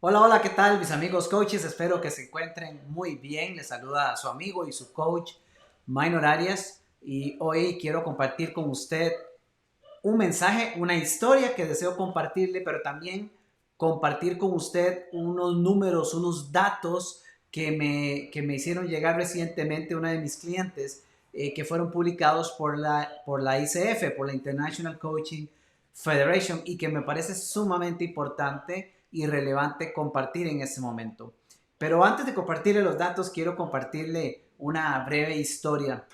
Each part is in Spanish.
Hola, hola, ¿qué tal mis amigos coaches? Espero que se encuentren muy bien. Les saluda a su amigo y su coach, Minor Arias. Y hoy quiero compartir con usted un mensaje, una historia que deseo compartirle, pero también compartir con usted unos números, unos datos que me hicieron llegar recientemente una de mis clientes que fueron publicados por la ICF, por la International Coaching Federation, y que me parece sumamente importante y relevante compartir en este momento. Pero antes de compartirle los datos, quiero compartirle una breve historia.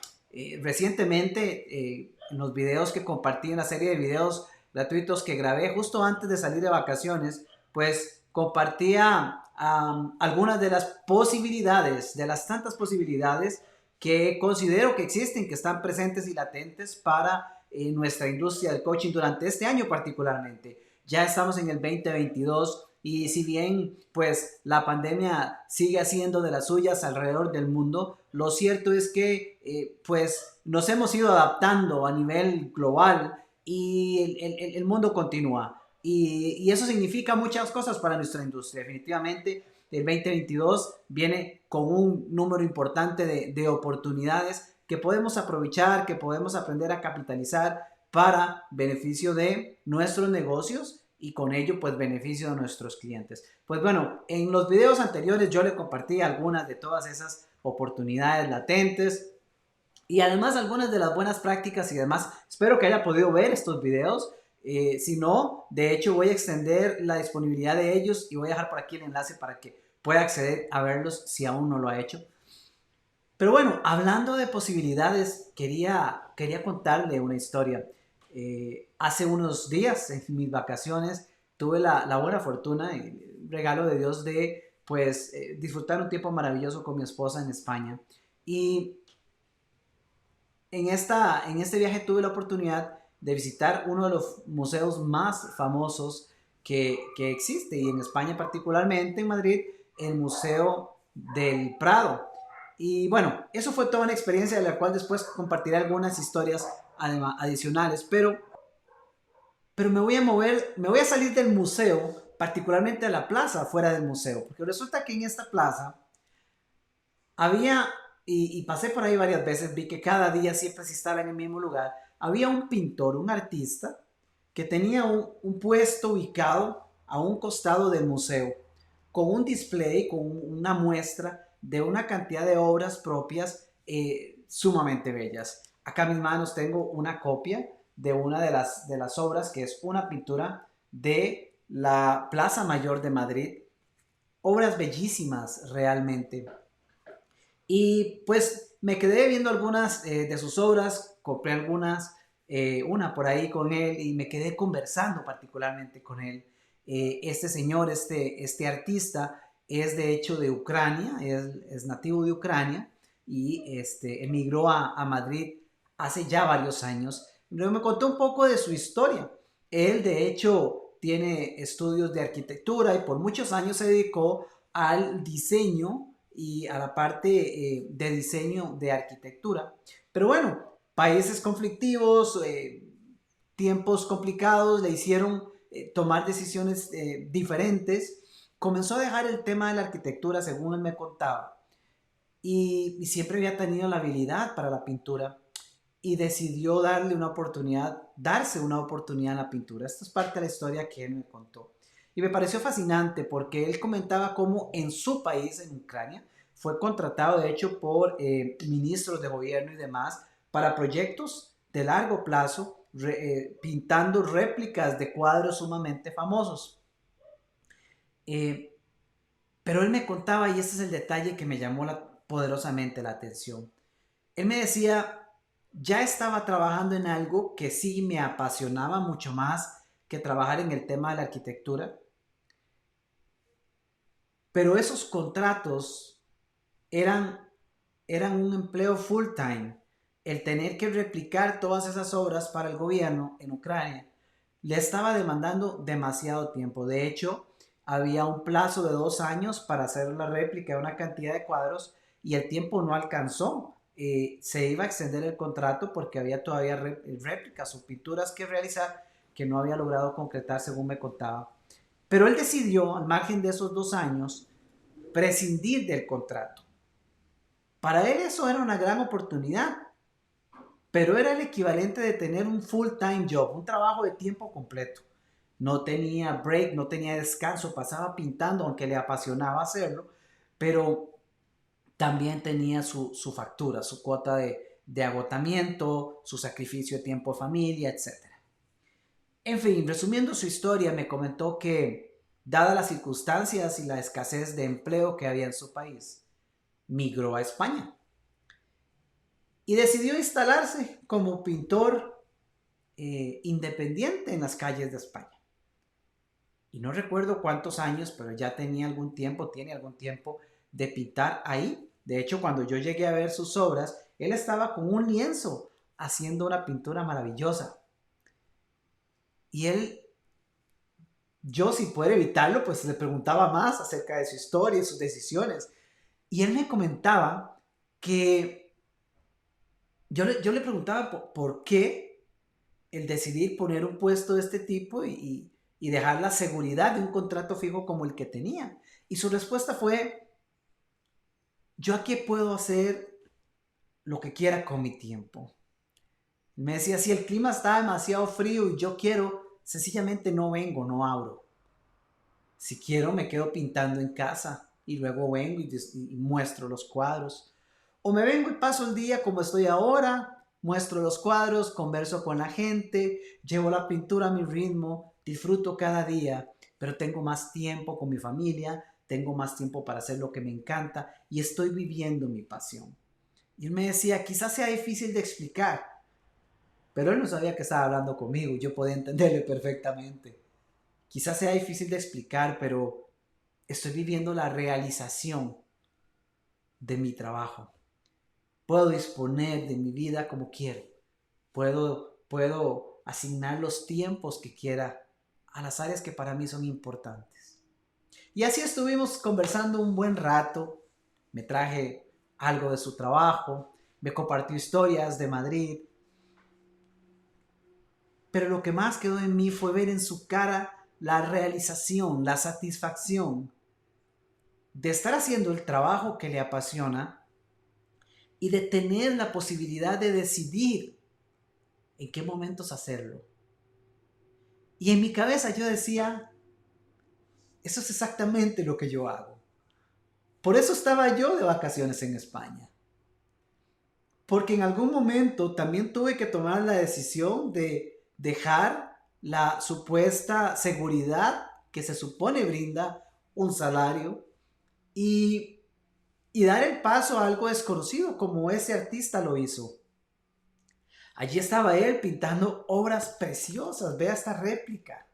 Recientemente, en los videos que compartí, en la serie de videos gratuitos que grabé justo antes de salir de vacaciones, pues compartía algunas de las posibilidades, de las tantas posibilidades que considero que existen, que están presentes y latentes para nuestra industria del coaching durante este año particularmente. Ya estamos en el 2022 y si bien pues la pandemia sigue haciendo de las suyas alrededor del mundo, lo cierto es que pues nos hemos ido adaptando a nivel global y el mundo continúa. Y eso significa muchas cosas para nuestra industria. Definitivamente el 2022 viene con un número importante de oportunidades que podemos aprovechar, que podemos aprender a capitalizar para beneficio de nuestros negocios y con ello pues beneficio de nuestros clientes. Pues bueno, en los videos anteriores yo le compartí algunas de todas esas oportunidades latentes y además algunas de las buenas prácticas y demás. Espero que haya podido ver estos videos. Si no, de hecho voy a extender la disponibilidad de ellos y voy a dejar por aquí el enlace para que pueda acceder a verlos si aún no lo ha hecho. Pero bueno, hablando de posibilidades, quería contarle una historia. Hace unos días, en mis vacaciones, tuve la buena fortuna, el regalo de Dios de pues disfrutar un tiempo maravilloso con mi esposa en España. Y en este viaje tuve la oportunidad de visitar uno de los museos más famosos que existe, y en España particularmente, en Madrid, el Museo del Prado. Y bueno, eso fue toda una experiencia de la cual después compartiré algunas historias adicionales, pero me voy a salir del museo, particularmente a la plaza fuera del museo, porque resulta que en esta plaza había, y pasé por ahí varias veces, vi que cada día siempre se instala en el mismo lugar, había un pintor, un artista, que tenía un puesto ubicado a un costado del museo, con un display, con una muestra de una cantidad de obras propias sumamente bellas. Acá en mis manos tengo una copia de una de las obras, que es una pintura de la Plaza Mayor de Madrid. Obras bellísimas realmente. Y pues me quedé viendo algunas de sus obras, compré algunas, una por ahí con él, y me quedé conversando particularmente con él. Este señor, este artista, es de hecho de Ucrania, es nativo de Ucrania y emigró a Madrid hace ya varios años. Luego me contó un poco de su historia. Él de hecho tiene estudios de arquitectura y por muchos años se dedicó al diseño y a la parte de diseño de arquitectura. Pero bueno, países conflictivos, tiempos complicados le hicieron tomar decisiones diferentes. Comenzó a dejar el tema de la arquitectura, según él me contaba, y siempre había tenido la habilidad para la pintura y decidió darse una oportunidad en la pintura. Esta es parte de la historia que él me contó. Y me pareció fascinante porque él comentaba cómo en su país, en Ucrania, fue contratado de hecho por ministros de gobierno y demás para proyectos de largo plazo, pintando réplicas de cuadros sumamente famosos. Eh, pero él me contaba, y ese es el detalle que me llamó poderosamente la atención. Él me decía, ya estaba trabajando en algo que sí me apasionaba mucho más que trabajar en el tema de la arquitectura, pero esos contratos eran, eran un empleo full time. El tener que replicar todas esas obras para el gobierno en Ucrania le estaba demandando demasiado tiempo. De hecho, había un plazo de 2 años para hacer la réplica de una cantidad de cuadros y el tiempo no alcanzó. Se iba a extender el contrato porque había todavía réplicas o pinturas que realizar que no había logrado concretar, según me contaba. Pero él decidió, al margen de esos 2 años, prescindir del contrato. Para él eso era una gran oportunidad, pero era el equivalente de tener un full-time job, un trabajo de tiempo completo. No tenía break, no tenía descanso, pasaba pintando, aunque le apasionaba hacerlo, pero también tenía su factura, su cuota de agotamiento, su sacrificio de tiempo de familia, etc. En fin, resumiendo su historia, me comentó que, dadas las circunstancias y la escasez de empleo que había en su país, migró a España y decidió instalarse como pintor independiente en las calles de España. Y no recuerdo cuántos años, pero ya tenía algún tiempo, tiene algún tiempo de pintar ahí. De hecho, cuando yo llegué a ver sus obras, él estaba con un lienzo haciendo una pintura maravillosa. Y él, yo sin poder evitarlo, pues le preguntaba más acerca de su historia y sus decisiones. Y él me comentaba que yo le preguntaba por qué el decidir poner un puesto de este tipo y dejar la seguridad de un contrato fijo como el que tenía. Y su respuesta fue: yo aquí puedo hacer lo que quiera con mi tiempo. Me decía, si el clima está demasiado frío y yo quiero, sencillamente no vengo, no abro. Si quiero, me quedo pintando en casa y luego vengo y muestro los cuadros. O me vengo y paso el día como estoy ahora, muestro los cuadros, converso con la gente, llevo la pintura a mi ritmo, disfruto cada día, pero tengo más tiempo con mi familia, tengo más tiempo para hacer lo que me encanta y estoy viviendo mi pasión. Y él me decía, quizás sea difícil de explicar, pero él no sabía que estaba hablando conmigo, yo podía entenderle perfectamente. Quizás sea difícil de explicar, pero estoy viviendo la realización de mi trabajo. Puedo disponer de mi vida como quiero. Puedo asignar los tiempos que quiera a las áreas que para mí son importantes. Y así estuvimos conversando un buen rato. Me traje algo de su trabajo, me compartió historias de Madrid. Pero lo que más quedó en mí fue ver en su cara la realización, la satisfacción de estar haciendo el trabajo que le apasiona y de tener la posibilidad de decidir en qué momentos hacerlo. Y en mi cabeza yo decía, eso es exactamente lo que yo hago. Por eso estaba yo de vacaciones en España. Porque en algún momento también tuve que tomar la decisión de dejar la supuesta seguridad que se supone brinda un salario y, y dar el paso a algo desconocido como ese artista lo hizo. Allí estaba él pintando obras preciosas. Vea esta réplica.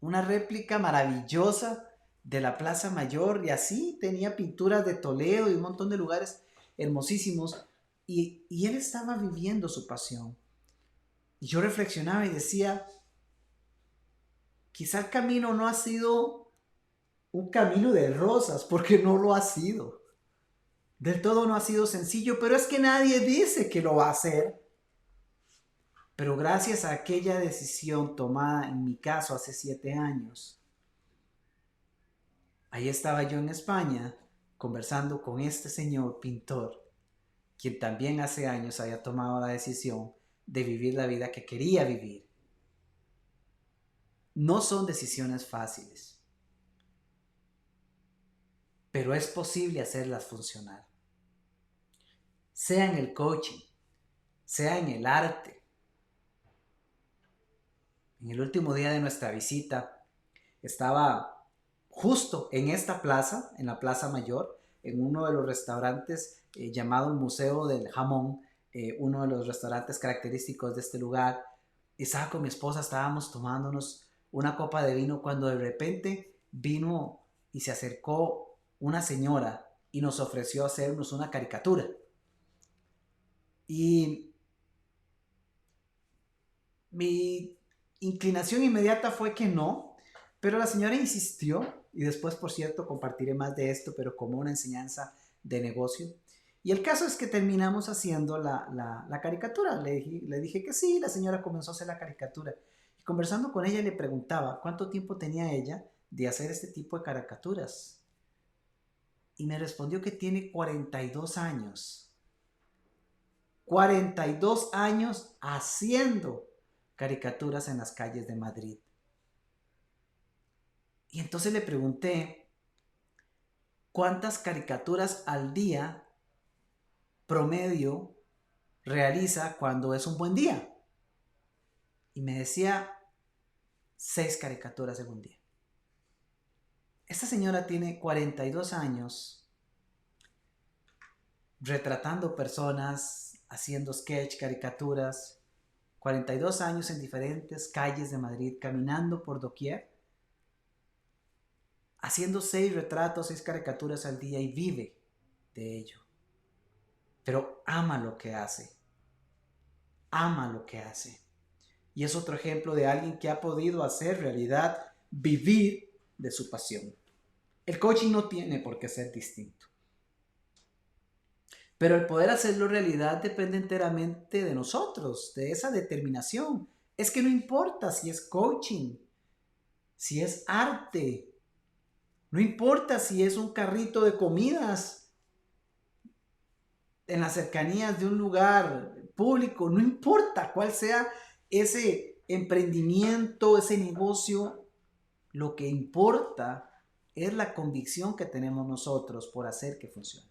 Una réplica maravillosa de la Plaza Mayor y así tenía pinturas de Toledo y un montón de lugares hermosísimos y él estaba viviendo su pasión. Y yo reflexionaba y decía, quizá el camino no ha sido un camino de rosas, porque no lo ha sido. Del todo no ha sido sencillo, pero es que nadie dice que lo va a hacer. Pero gracias a aquella decisión tomada en mi caso hace 7 años, ahí estaba yo en España conversando con este señor pintor, quien también hace años había tomado la decisión de vivir la vida que quería vivir. No son decisiones fáciles, pero es posible hacerlas funcionar. Sea en el coaching, sea en el arte. En el último día de nuestra visita, estaba justo en esta plaza, en la Plaza Mayor, en uno de los restaurantes llamado el Museo del Jamón, uno de los restaurantes característicos de este lugar. Estaba con mi esposa, estábamos tomándonos una copa de vino cuando de repente vino y se acercó una señora y nos ofreció hacernos una caricatura. Y mi inclinación inmediata fue que no, pero la señora insistió y después, por cierto, compartiré más de esto, pero como una enseñanza de negocio. Y el caso es que terminamos haciendo la caricatura. Le dije que sí, la señora comenzó a hacer la caricatura. Y conversando con ella le preguntaba cuánto tiempo tenía ella de hacer este tipo de caricaturas. Y me respondió que tiene 42 años. 42 años haciendo caricaturas en las calles de Madrid. Y entonces le pregunté, ¿cuántas caricaturas al día promedio realiza cuando es un buen día? Y me decía 6 caricaturas en un día. Esta señora tiene 42 años retratando personas, haciendo sketch, caricaturas, 42 años en diferentes calles de Madrid, caminando por doquier, haciendo 6 retratos, 6 caricaturas al día y vive de ello. Pero ama lo que hace. Ama lo que hace. Y es otro ejemplo de alguien que ha podido hacer realidad, vivir de su pasión. El coaching no tiene por qué ser distinto. Pero el poder hacerlo realidad depende enteramente de nosotros, de esa determinación. Es que no importa si es coaching, si es arte, no importa si es un carrito de comidas en las cercanías de un lugar público, no importa cuál sea ese emprendimiento, ese negocio, lo que importa es la convicción que tenemos nosotros por hacer que funcione.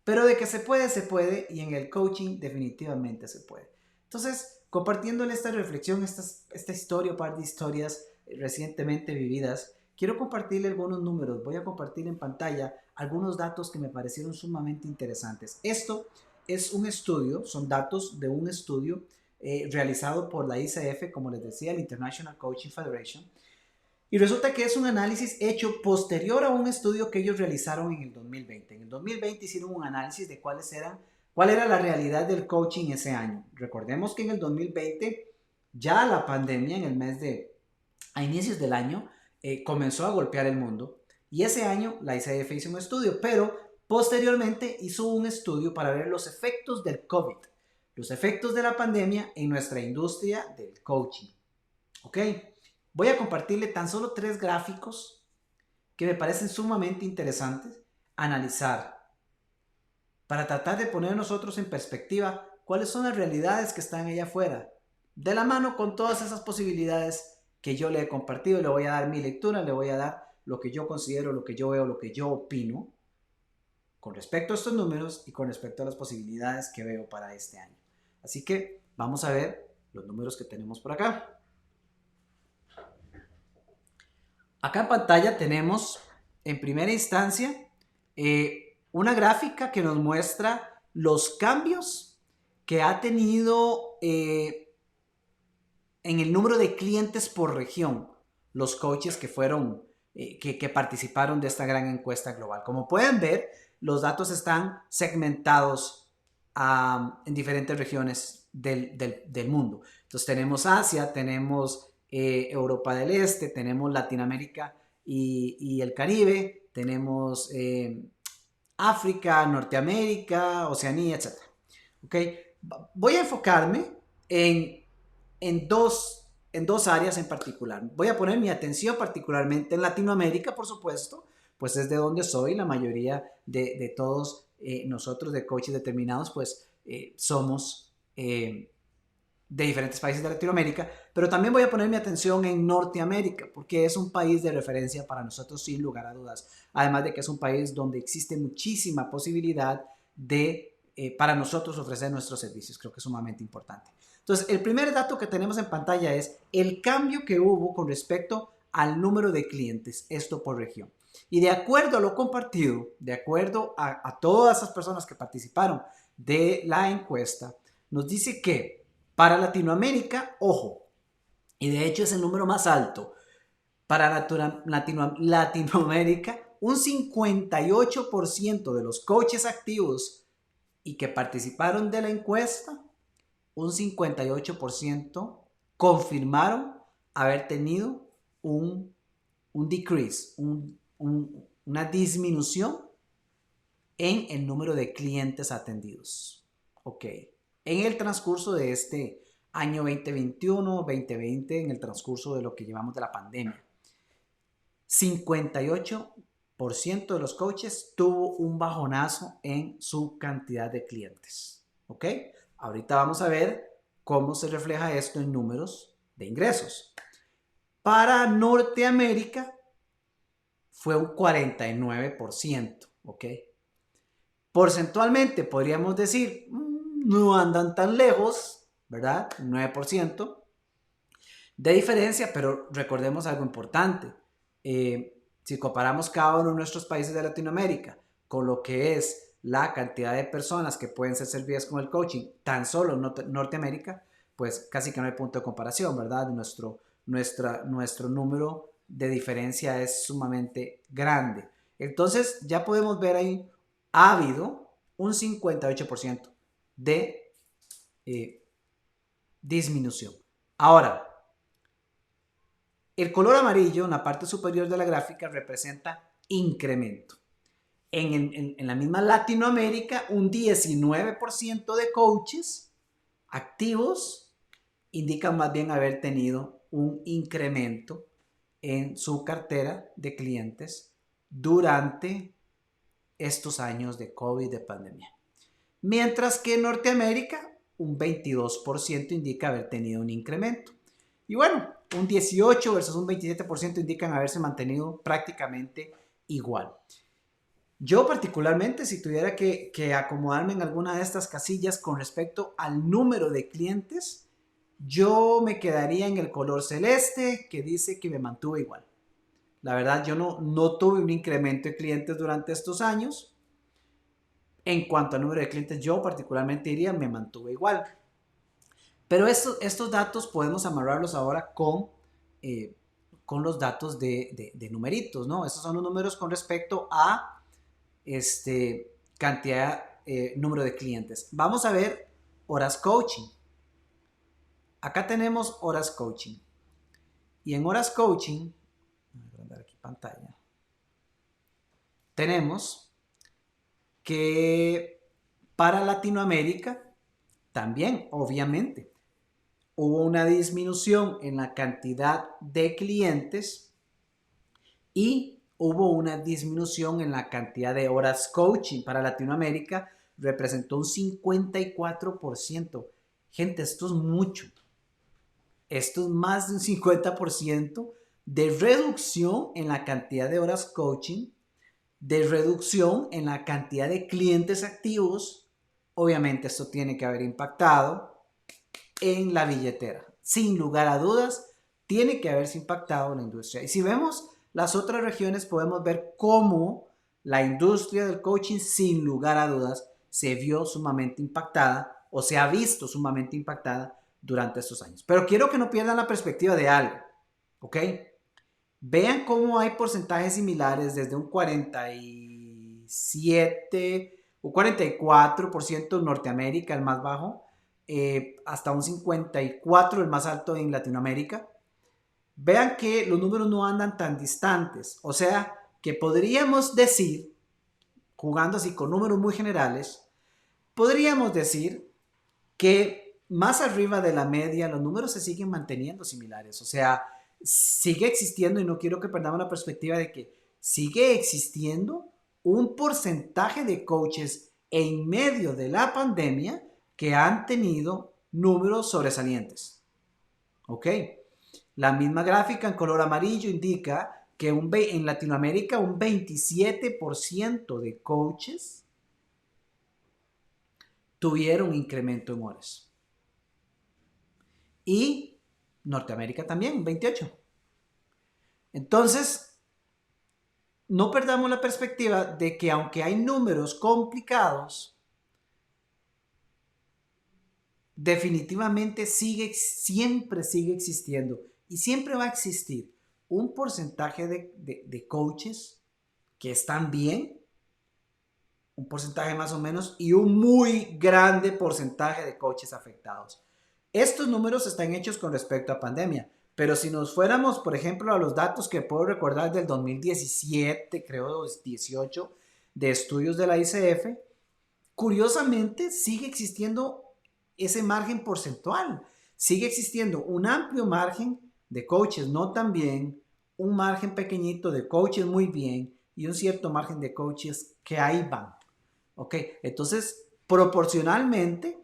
Pero de que se puede, y en el coaching definitivamente se puede. Entonces, compartiéndole esta reflexión, esta historia, un par de historias recientemente vividas, quiero compartirle algunos números. Voy a compartir en pantalla algunos datos que me parecieron sumamente interesantes. Esto es un estudio, son datos de un estudio realizado por la ICF, como les decía, el International Coaching Federation. Y resulta que es un análisis hecho posterior a un estudio que ellos realizaron en el 2020. En el 2020 hicieron un análisis de cuál era la realidad del coaching ese año. Recordemos que en el 2020 ya la pandemia a inicios del año comenzó a golpear el mundo. Y ese año la ICF hizo un estudio, pero posteriormente hizo un estudio para ver los efectos del COVID, los efectos de la pandemia en nuestra industria del coaching. ¿Ok? Voy a compartirle tan solo 3 gráficos que me parecen sumamente interesantes analizar para tratar de poner nosotros en perspectiva cuáles son las realidades que están allá afuera, de la mano con todas esas posibilidades que yo le he compartido. Le voy a dar mi lectura, le voy a dar lo que yo considero, lo que yo veo, lo que yo opino con respecto a estos números y con respecto a las posibilidades que veo para este año. Así que vamos a ver los números que tenemos por acá. Acá en pantalla tenemos en primera instancia una gráfica que nos muestra los cambios que ha tenido en el número de clientes por región los coaches que participaron de esta gran encuesta global. Como pueden ver, los datos están segmentados en diferentes regiones del mundo. Entonces tenemos Asia, tenemos Europa del Este, tenemos Latinoamérica y el Caribe, tenemos África, Norteamérica, Oceanía, etc. ¿Okay? Voy a enfocarme en dos áreas en particular. Voy a poner mi atención particularmente en Latinoamérica, por supuesto, pues es de donde soy. La mayoría de todos nosotros de coaches determinados, pues somos de diferentes países de Latinoamérica, pero también voy a poner mi atención en Norteamérica, porque es un país de referencia para nosotros sin lugar a dudas. Además de que es un país donde existe muchísima posibilidad para nosotros ofrecer nuestros servicios. Creo que es sumamente importante. Entonces, el primer dato que tenemos en pantalla es el cambio que hubo con respecto al número de clientes, esto por región. Y de acuerdo a lo compartido, de acuerdo a todas esas personas que participaron de la encuesta, nos dice que para Latinoamérica, ojo, y de hecho es el número más alto, para Latinoamérica, un 58% de los coaches activos y que participaron de la encuesta, un 58% confirmaron haber tenido un decrease, una disminución en el número de clientes atendidos. Ok. En el transcurso de este año 2021, 2020, en el transcurso de lo que llevamos de la pandemia. 58% de los coaches tuvo un bajonazo en su cantidad de clientes. ¿Ok? Ahorita vamos a ver cómo se refleja esto en números de ingresos. Para Norteamérica fue un 49%. ¿Ok? Porcentualmente podríamos decir, no andan tan lejos, ¿verdad? 9% de diferencia, pero recordemos algo importante. Si comparamos cada uno de nuestros países de Latinoamérica con lo que es la cantidad de personas que pueden ser servidas con el coaching, tan solo en Norteamérica, pues casi que no hay punto de comparación, ¿verdad? Nuestro número de diferencia es sumamente grande. Entonces, ya podemos ver ahí, ha habido un 58% de disminución. Ahora, el color amarillo en la parte superior de la gráfica representa incremento. En la misma Latinoamérica, un 19% de coaches activos indican más bien haber tenido un incremento en su cartera de clientes durante estos años de COVID, de pandemia. Mientras que en Norteamérica, un 22% indica haber tenido un incremento. Y bueno, un 18 versus un 27% indican haberse mantenido prácticamente igual. Yo particularmente, si tuviera que acomodarme en alguna de estas casillas con respecto al número de clientes, yo me quedaría en el color celeste que dice que me mantuve igual. La verdad, yo no tuve un incremento de clientes durante estos años. En cuanto al número de clientes, yo particularmente diría me mantuve igual. Pero estos datos podemos amarrarlos ahora con los datos de numeritos, ¿no? Estos son los números con respecto a cantidad, número de clientes. Vamos a ver horas coaching. Acá tenemos horas coaching. Y en horas coaching, voy a agrandar aquí pantalla, tenemos que para Latinoamérica también, obviamente, hubo una disminución en la cantidad de clientes y hubo una disminución en la cantidad de horas coaching. Para Latinoamérica representó un 54%. Gente, esto es mucho. Esto es más de un 50% de reducción en la cantidad de horas coaching, de reducción en la cantidad de clientes activos. Obviamente esto tiene que haber impactado en la billetera. Sin lugar a dudas, tiene que haberse impactado en la industria. Y si vemos las otras regiones, podemos ver cómo la industria del coaching, sin lugar a dudas, se vio sumamente impactada o se ha visto sumamente impactada durante estos años. Pero quiero que no pierdan la perspectiva de algo, ¿ok? Vean cómo hay porcentajes similares desde un 47 o 44% en Norteamérica, el más bajo, hasta un 54% el más alto en Latinoamérica. Vean que los números no andan tan distantes, o sea que podríamos decir, jugando así con números muy generales, podríamos decir que más arriba de la media los números se siguen manteniendo similares, o sea, sigue existiendo, y no quiero que perdamos la perspectiva de que sigue existiendo un porcentaje de coaches en medio de la pandemia que han tenido números sobresalientes. ¿Ok? La misma gráfica en color amarillo indica que en Latinoamérica un 27% de coaches tuvieron incremento en horas. Y Norteamérica también, un 28%. Entonces, no perdamos la perspectiva de que aunque hay números complicados, definitivamente siempre sigue existiendo y siempre va a existir un porcentaje de coaches que están bien, un porcentaje más o menos, y un muy grande porcentaje de coaches afectados. Estos números están hechos con respecto a pandemia, pero si nos fuéramos, por ejemplo, a los datos que puedo recordar del 2017, creo 18, de estudios de la ICF, curiosamente sigue existiendo ese margen porcentual. sigue existiendo un amplio margen de coaches no tan bien, un margen pequeñito de coaches muy bien y un cierto margen de coaches que ahí van. ¿Ok? Entonces, proporcionalmente,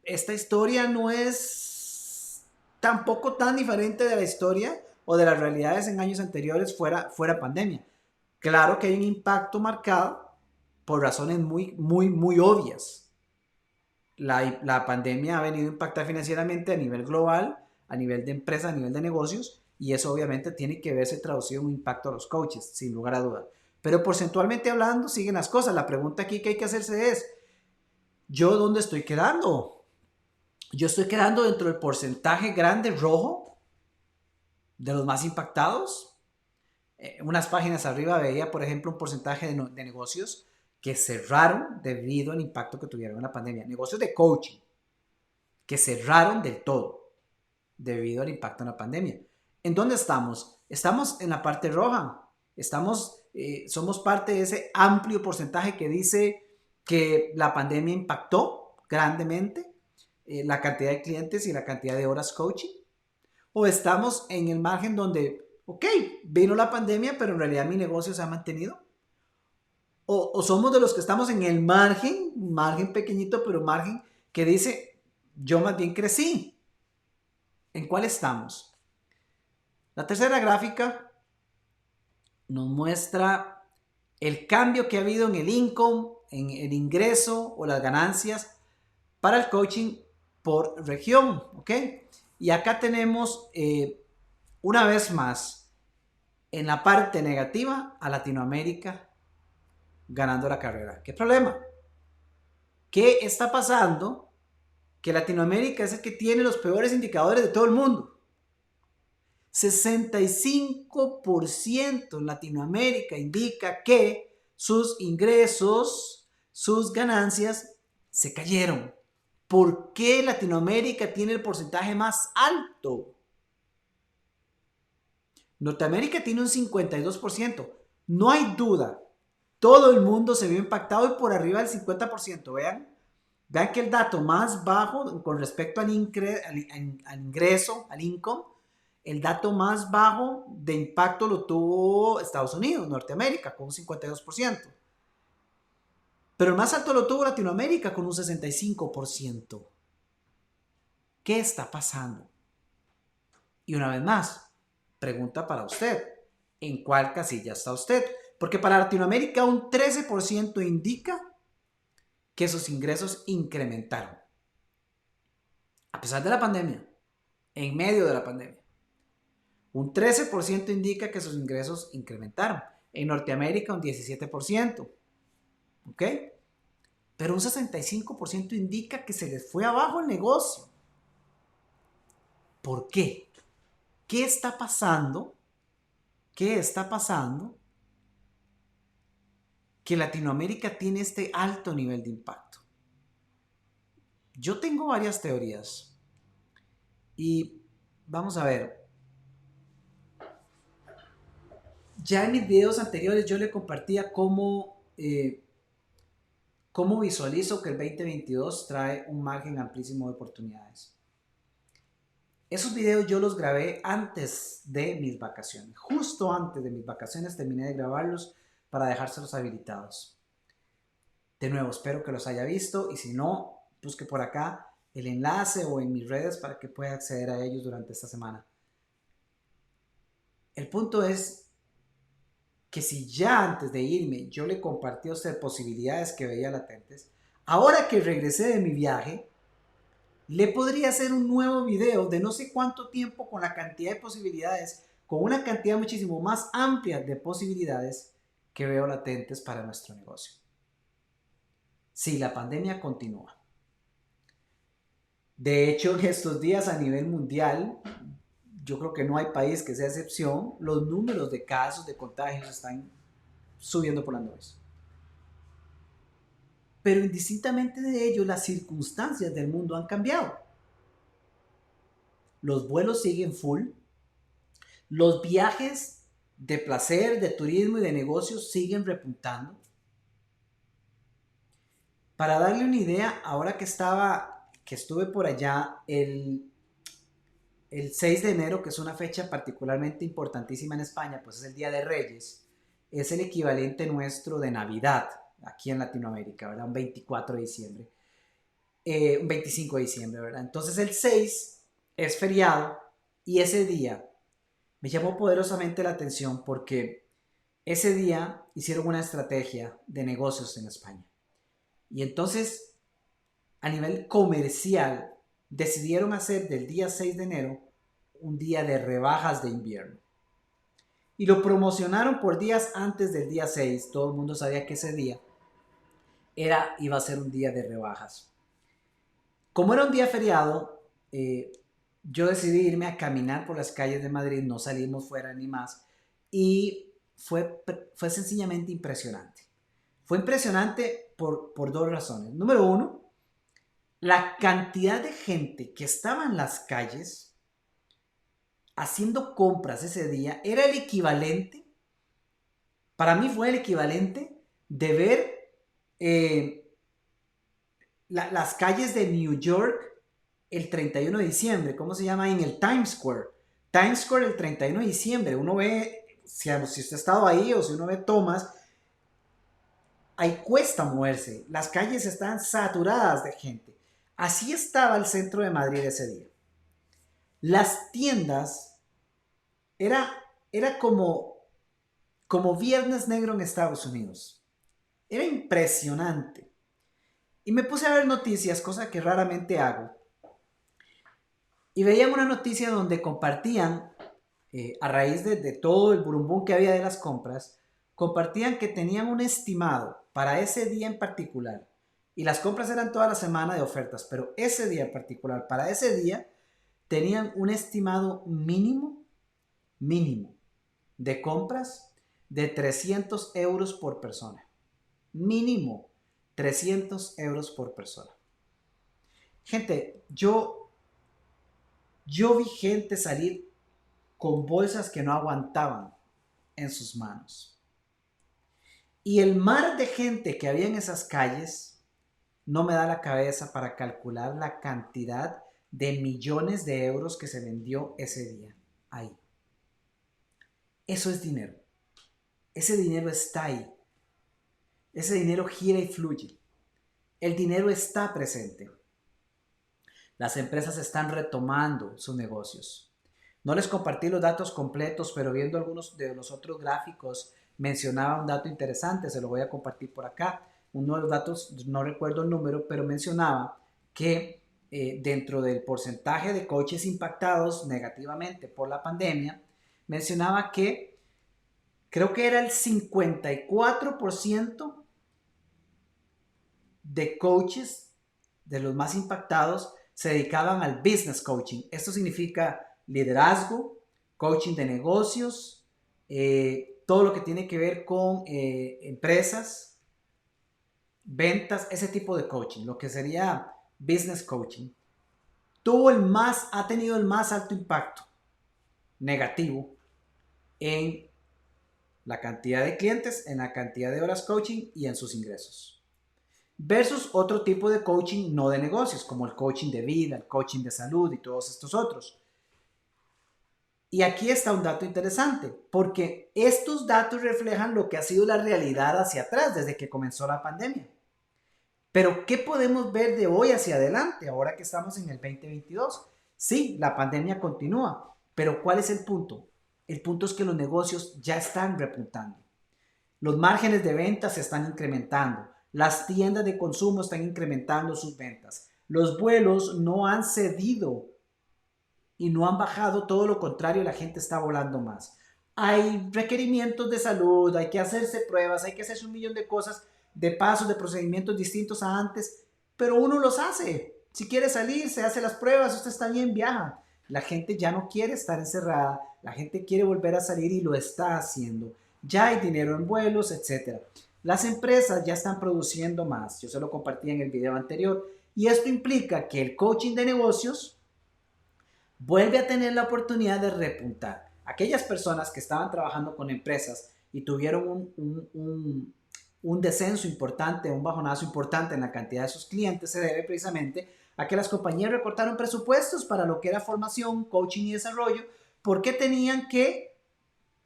esta historia no es tampoco tan diferente de la historia o de las realidades en años anteriores fuera pandemia. Claro que hay un impacto marcado por razones muy obvias. La pandemia ha venido a impactar financieramente a nivel global, a nivel de empresa, a nivel de negocios, y eso obviamente tiene que verse traducido en un impacto a los coaches, sin lugar a dudas. Pero porcentualmente hablando, siguen las cosas. La pregunta aquí que hay que hacerse es, ¿yo dónde estoy quedando? Yo estoy quedando dentro del porcentaje grande rojo de los más impactados. Unas páginas arriba veía, por ejemplo, un porcentaje de negocios que cerraron debido al impacto que tuvieron en la pandemia. Negocios de coaching que cerraron del todo debido al impacto en la pandemia. ¿En dónde estamos? Estamos en la parte roja. Somos parte de ese amplio porcentaje que dice que la pandemia impactó grandemente la cantidad de clientes y la cantidad de horas coaching. O estamos en el margen donde, ok, vino la pandemia, pero en realidad mi negocio se ha mantenido. O somos de los que estamos en el margen pequeñito, pero margen que dice, yo más bien crecí. ¿En cuál estamos? La tercera gráfica nos muestra el cambio que ha habido en el income, en el ingreso o las ganancias para el coaching por región, ¿ok? Y acá tenemos, una vez más, en la parte negativa a Latinoamérica ganando la carrera. ¿Qué problema? ¿Qué está pasando? Que Latinoamérica es el que tiene los peores indicadores de todo el mundo. 65% en Latinoamérica indica que sus ingresos, sus ganancias se cayeron. ¿Por qué Latinoamérica tiene el porcentaje más alto? Norteamérica tiene un 52%. No hay duda. Todo el mundo se vio impactado y por arriba del 50%. Vean que el dato más bajo con respecto al ingreso, al income, el dato más bajo de impacto lo tuvo Estados Unidos, Norteamérica, con un 52%. Pero el más alto lo tuvo Latinoamérica con un 65%. ¿Qué está pasando? Y una vez más, pregunta para usted. ¿En cuál casilla está usted? Porque para Latinoamérica un 13% indica que sus ingresos incrementaron. A pesar de la pandemia, en medio de la pandemia. Un 13% indica que sus ingresos incrementaron. En Norteamérica un 17%. ¿Ok? Pero un 65% indica que se les fue abajo el negocio. ¿Por qué? ¿Qué está pasando? ¿Qué está pasando? Que Latinoamérica tiene este alto nivel de impacto. Yo tengo varias teorías. Y vamos a ver. Ya en mis videos anteriores yo le compartía cómo visualizo que el 2022 trae un margen amplísimo de oportunidades. Esos videos yo los grabé antes de mis vacaciones. Justo antes de mis vacaciones terminé de grabarlos para dejárselos habilitados. De nuevo, espero que los haya visto y si no, busque por acá el enlace o en mis redes para que pueda acceder a ellos durante esta semana. El punto es que si ya antes de irme yo le compartí a usted posibilidades que veía latentes, ahora que regresé de mi viaje, le podría hacer un nuevo video de no sé cuánto tiempo con la cantidad de posibilidades, con una cantidad muchísimo más amplia de posibilidades que veo latentes para nuestro negocio. Si la pandemia continúa. De hecho, en estos días a nivel mundial, yo creo que no hay país que sea excepción, los números de casos de contagios están subiendo por las nubes. Pero indistintamente de ello, las circunstancias del mundo han cambiado. Los vuelos siguen full. Los viajes de placer, de turismo y de negocios siguen repuntando. Para darle una idea, ahora que estaba que estuve por allá el 6 de enero, que es una fecha particularmente importantísima en España, pues es el Día de Reyes, es el equivalente nuestro de Navidad aquí en Latinoamérica, ¿verdad? Un 24 de diciembre, un 25 de diciembre, ¿verdad? Entonces el 6 es feriado y ese día me llamó poderosamente la atención porque ese día hicieron una estrategia de negocios en España. Y entonces, a nivel comercial, decidieron hacer del día 6 de enero un día de rebajas de invierno. Y lo promocionaron por días antes del día 6. Todo el mundo sabía que ese día iba a ser un día de rebajas. Como era un día feriado, yo decidí irme a caminar por las calles de Madrid, no salimos fuera ni más, y fue sencillamente impresionante. Fue impresionante por dos razones. Número uno, la cantidad de gente que estaba en las calles haciendo compras ese día era el equivalente, para mí fue el equivalente de ver las calles de New York el 31 de diciembre, ¿cómo se llama? En el Times Square. Times Square el 31 de diciembre, uno ve, si usted ha estado ahí o si uno ve tomas, ahí cuesta moverse, las calles están saturadas de gente. Así estaba el centro de Madrid ese día. Las tiendas, era como Viernes Negro en Estados Unidos. Era impresionante. Y me puse a ver noticias, cosa que raramente hago. Y veía una noticia donde compartían, a raíz de todo el burumbum que había de las compras, compartían que tenían un estimado para ese día en particular. Y las compras eran toda la semana de ofertas, pero ese día en particular, para ese día, tenían un estimado mínimo de compras de 300 euros por persona. Mínimo 300 euros por persona. Gente, yo vi gente salir con bolsas que no aguantaban en sus manos. Y el mar de gente que había en esas calles no me da la cabeza para calcular la cantidad de millones de euros que se vendió ese día ahí. Eso es dinero. Ese dinero está ahí. Ese dinero gira y fluye. El dinero está presente. Las empresas están retomando sus negocios. No les compartí los datos completos, pero viendo algunos de los otros gráficos mencionaba un dato interesante, se lo voy a compartir por acá. Uno de los datos, no recuerdo el número, pero mencionaba que dentro del porcentaje de coaches impactados negativamente por la pandemia, mencionaba que creo que era el 54% de coaches, de los más impactados, se dedicaban al business coaching. Esto significa liderazgo, coaching de negocios, todo lo que tiene que ver con empresas, ventas, ese tipo de coaching, lo que sería business coaching. Ha tenido el más alto impacto negativo en la cantidad de clientes, en la cantidad de horas coaching y en sus ingresos. Versus otro tipo de coaching no de negocios, como el coaching de vida, el coaching de salud y todos estos otros. Y aquí está un dato interesante, porque estos datos reflejan lo que ha sido la realidad hacia atrás desde que comenzó la pandemia. Pero, ¿qué podemos ver de hoy hacia adelante, ahora que estamos en el 2022? Sí, la pandemia continúa, pero ¿cuál es el punto? El punto es que los negocios ya están repuntando. Los márgenes de ventas se están incrementando. Las tiendas de consumo están incrementando sus ventas. Los vuelos no han cedido y no han bajado, todo lo contrario, la gente está volando más. Hay requerimientos de salud, hay que hacerse pruebas, hay que hacerse un millón de cosas, de pasos, de procedimientos distintos a antes, pero uno los hace. Si quiere salir, se hace las pruebas, usted está bien, viaja. La gente ya no quiere estar encerrada, la gente quiere volver a salir y lo está haciendo. Ya hay dinero en vuelos, etc. Las empresas ya están produciendo más. Yo se lo compartí en el video anterior. Y esto implica que el coaching de negocios vuelve a tener la oportunidad de repuntar. Aquellas personas que estaban trabajando con empresas y tuvieron un descenso importante, un bajonazo importante en la cantidad de sus clientes se debe precisamente a que las compañías recortaron presupuestos para lo que era formación, coaching y desarrollo, porque tenían que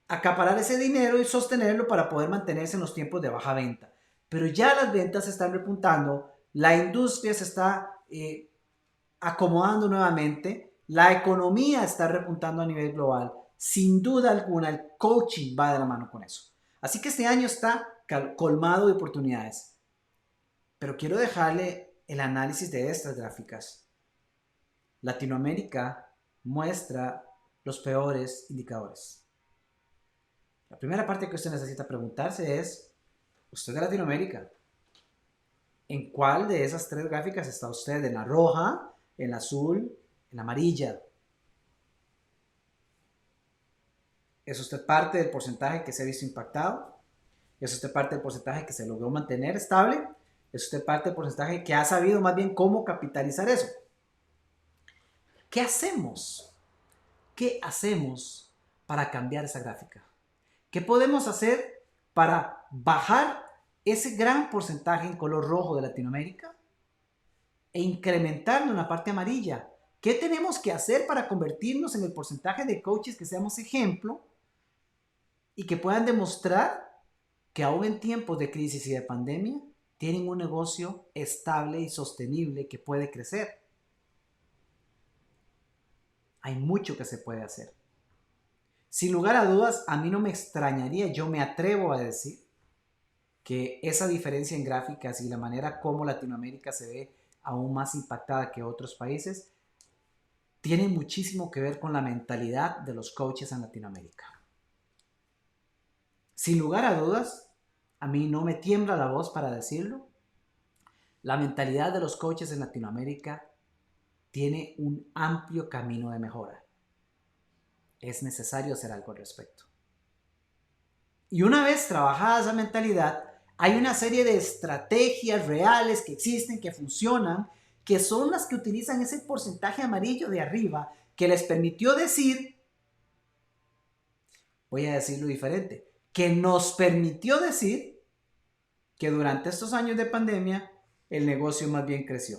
acaparar ese dinero y sostenerlo para poder mantenerse en los tiempos de baja venta. Pero ya las ventas se están repuntando, la industria se está acomodando nuevamente, la economía está repuntando a nivel global. Sin duda alguna, el coaching va de la mano con eso. Así que este año está colmado de oportunidades. Pero quiero dejarle el análisis de estas gráficas. Latinoamérica muestra los peores indicadores. La primera parte que usted necesita preguntarse es, ¿usted de Latinoamérica? ¿En cuál de esas tres gráficas está usted? ¿En la roja, en la azul, en la amarilla? ¿Es usted parte del porcentaje que se ha visto impactado? ¿Es usted parte del porcentaje que se logró mantener estable? ¿Es usted parte del porcentaje que ha sabido más bien cómo capitalizar eso? ¿Qué hacemos? ¿Qué hacemos para cambiar esa gráfica? ¿Qué podemos hacer para bajar ese gran porcentaje en color rojo de Latinoamérica e incrementarlo en la parte amarilla? ¿Qué tenemos que hacer para convertirnos en el porcentaje de coaches que seamos ejemplo y que puedan demostrar que aún en tiempos de crisis y de pandemia tienen un negocio estable y sostenible que puede crecer? Hay mucho que se puede hacer. Sin lugar a dudas, a mí no me extrañaría, yo me atrevo a decir que esa diferencia en gráficas y la manera como Latinoamérica se ve aún más impactada que otros países tiene muchísimo que ver con la mentalidad de los coaches en Latinoamérica. Sin lugar a dudas, a mí no me tiembla la voz para decirlo, la mentalidad de los coaches en Latinoamérica tiene un amplio camino de mejora. Es necesario hacer algo al respecto. Y una vez trabajada esa mentalidad, hay una serie de estrategias reales que existen, que funcionan, que son las que utilizan ese porcentaje amarillo de arriba, que les permitió decir, voy a decirlo diferente, que nos permitió decir que durante estos años de pandemia el negocio más bien creció.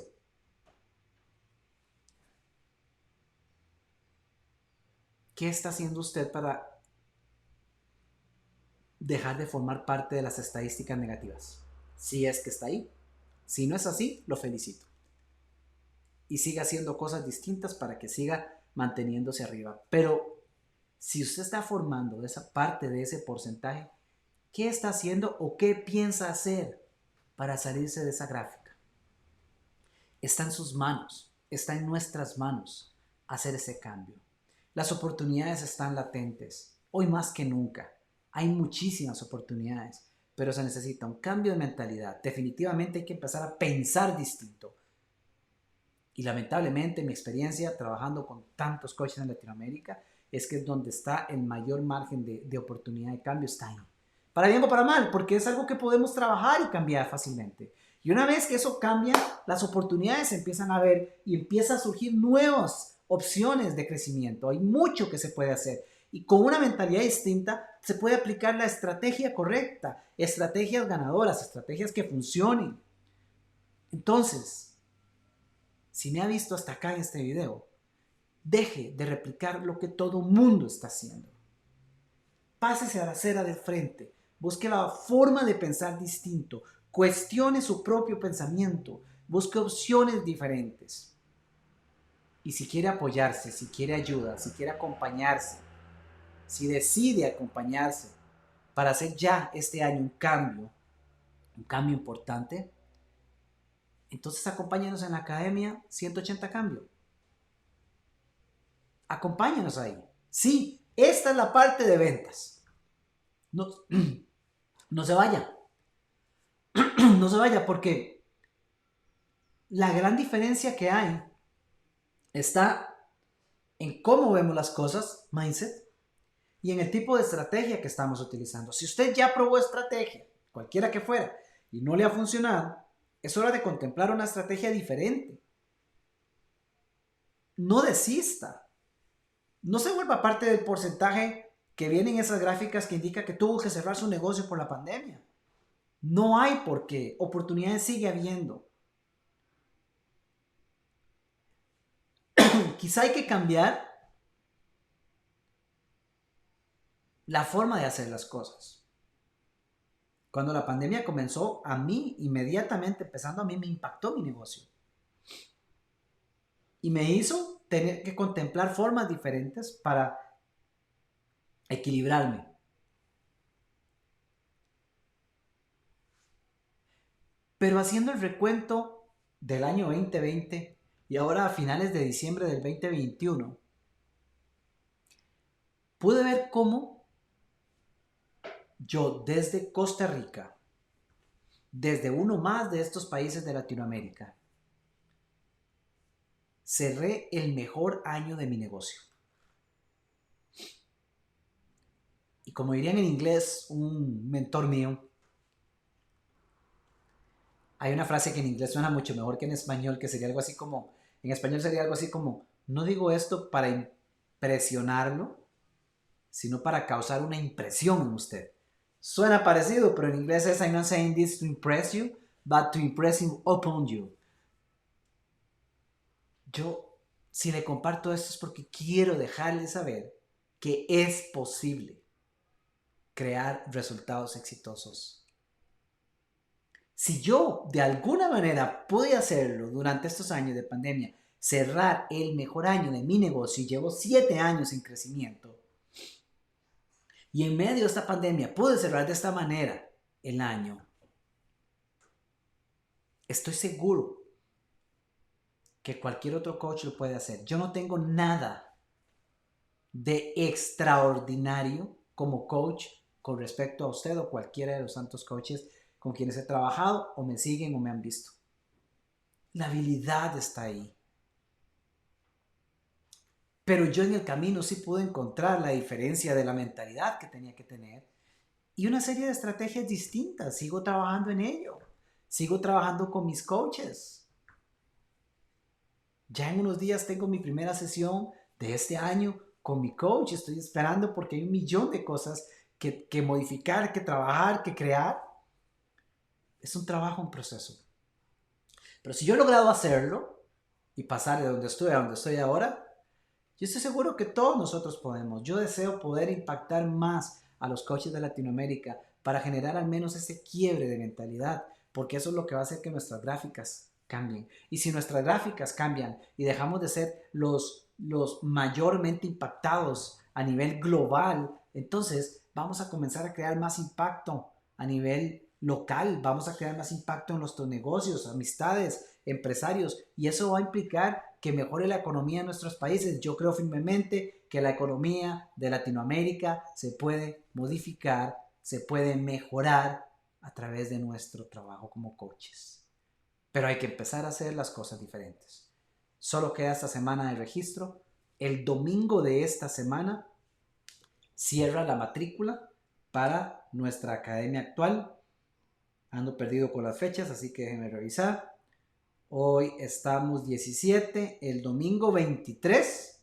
¿Qué está haciendo usted para dejar de formar parte de las estadísticas negativas? Si es que está ahí. Si no es así, lo felicito. Y siga haciendo cosas distintas para que siga manteniéndose arriba. Pero si usted está formando esa parte de ese porcentaje, ¿qué está haciendo o qué piensa hacer para salirse de esa gráfica? Está en sus manos, está en nuestras manos hacer ese cambio. Las oportunidades están latentes, hoy más que nunca. Hay muchísimas oportunidades, pero se necesita un cambio de mentalidad. Definitivamente hay que empezar a pensar distinto. Y lamentablemente mi experiencia trabajando con tantos coaches en Latinoamérica es que es donde está el mayor margen de oportunidad de cambio, está ahí. Para bien o para mal, porque es algo que podemos trabajar y cambiar fácilmente. Y una vez que eso cambia, las oportunidades se empiezan a ver y empiezan a surgir nuevas opciones de crecimiento. Hay mucho que se puede hacer. Y con una mentalidad distinta se puede aplicar la estrategia correcta, estrategias ganadoras, estrategias que funcionen. Entonces, si me ha visto hasta acá en este video, deje de replicar lo que todo mundo está haciendo. Pásese a la acera del frente, busque la forma de pensar distinto, cuestione su propio pensamiento, busque opciones diferentes. Y si quiere apoyarse, si quiere ayuda, si quiere acompañarse, si decide acompañarse para hacer ya este año un cambio importante, entonces acompáñenos en la Academia 180 Cambio. Acompáñenos ahí. Sí, esta es la parte de ventas. No, no se vaya. No se vaya porque la gran diferencia que hay está en cómo vemos las cosas, mindset, y en el tipo de estrategia que estamos utilizando. Si usted ya probó estrategia, cualquiera que fuera, y no le ha funcionado, es hora de contemplar una estrategia diferente. No desista. No se vuelva parte del porcentaje que viene en esas gráficas que indica que tuvo que cerrar su negocio por la pandemia. No hay por qué. Oportunidades sigue habiendo. Quizá hay que cambiar la forma de hacer las cosas. Cuando la pandemia comenzó, a mí, inmediatamente empezando, a mí me impactó mi negocio. Y me hizo tener que contemplar formas diferentes para equilibrarme. Pero haciendo el recuento del año 2020 y ahora a finales de diciembre del 2021, pude ver cómo yo desde Costa Rica, desde uno más de estos países de Latinoamérica, cerré el mejor año de mi negocio. Y como dirían en inglés un mentor mío, hay una frase que en inglés suena mucho mejor que en español, que sería algo así como, en español sería algo así como, no digo esto para impresionarlo, sino para causar una impresión en usted. Suena parecido, pero en inglés es I'm not saying this to impress you, but to impress him upon you. Yo, si le comparto esto es porque quiero dejarle saber que es posible crear resultados exitosos. Si yo de alguna manera pude hacerlo durante estos años de pandemia, cerrar el mejor año de mi negocio y llevo 7 años en crecimiento, y en medio de esta pandemia pude cerrar de esta manera el año, estoy seguro que cualquier otro coach lo puede hacer. Yo no tengo nada de extraordinario como coach con respecto a usted o cualquiera de los tantos coaches con quienes he trabajado o me siguen o me han visto. La habilidad está ahí. Pero yo en el camino sí pude encontrar la diferencia de la mentalidad que tenía que tener y una serie de estrategias distintas. Sigo trabajando en ello. Sigo trabajando con mis coaches. Ya en unos días tengo mi primera sesión de este año con mi coach. Estoy esperando porque hay un millón de cosas que modificar, que trabajar, que crear. Es un trabajo en proceso. Pero si yo he logrado hacerlo y pasar de donde estoy a donde estoy ahora, yo estoy seguro que todos nosotros podemos. Yo deseo poder impactar más a los coaches de Latinoamérica para generar al menos ese quiebre de mentalidad, porque eso es lo que va a hacer que nuestras gráficas cambien. Y si nuestras gráficas cambian y dejamos de ser los mayormente impactados a nivel global, entonces vamos a comenzar a crear más impacto a nivel local, vamos a crear más impacto en nuestros negocios, amistades, empresarios, y eso va a implicar que mejore la economía de nuestros países. Yo creo firmemente que la economía de Latinoamérica se puede modificar, se puede mejorar a través de nuestro trabajo como coaches. Pero hay que empezar a hacer las cosas diferentes. Solo queda esta semana de registro. El domingo de esta semana cierra la matrícula para nuestra academia actual. Ando perdido con las fechas, así que déjenme revisar. Hoy estamos 17, el domingo 23.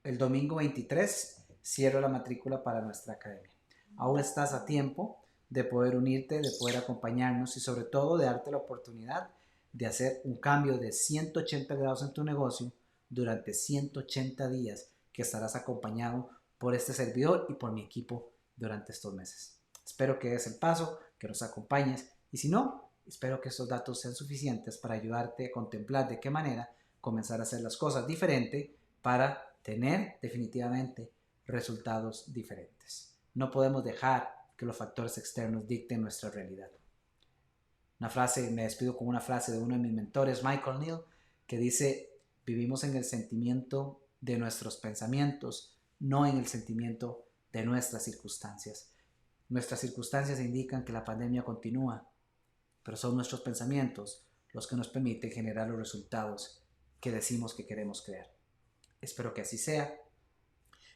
El domingo 23 cierro la matrícula para nuestra academia. Aún estás a tiempo de poder unirte, de poder acompañarnos y sobre todo de darte la oportunidad de hacer un cambio de 180 grados en tu negocio durante 180 días que estarás acompañado por este servidor y por mi equipo durante estos meses. Espero que des el paso, que nos acompañes y si no, espero que estos datos sean suficientes para ayudarte a contemplar de qué manera comenzar a hacer las cosas diferente para tener definitivamente resultados diferentes. No podemos dejar que los factores externos dicten nuestra realidad. Una frase, me despido con una frase de uno de mis mentores, Michael Neal, que dice, vivimos en el sentimiento de nuestros pensamientos, no en el sentimiento de nuestras circunstancias. Nuestras circunstancias indican que la pandemia continúa, pero son nuestros pensamientos los que nos permiten generar los resultados que decimos que queremos crear. Espero que así sea.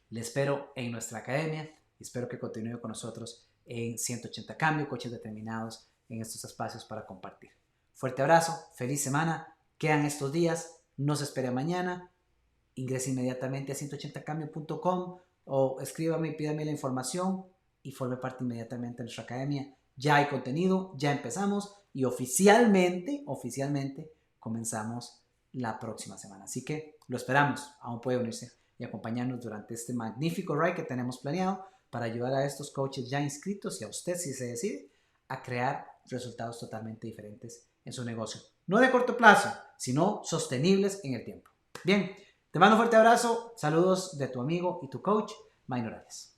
Le espero en nuestra academia y espero que continúe con nosotros en 180 Cambio, Coaches Determinados, en estos espacios para compartir. Fuerte abrazo, feliz semana, quedan estos días, no se espere mañana, ingrese inmediatamente a 180cambio.com o escríbame y pídame la información y forme parte inmediatamente de nuestra academia. Ya hay contenido, ya empezamos y oficialmente comenzamos la próxima semana. Así que lo esperamos. Aún puede unirse y acompañarnos durante este magnífico ride que tenemos planeado para ayudar a estos coaches ya inscritos y a usted, si se decide, a crear resultados totalmente diferentes en su negocio. No de corto plazo, sino sostenibles en el tiempo. Bien, te mando un fuerte abrazo. Saludos de tu amigo y tu coach, Maynor Arias.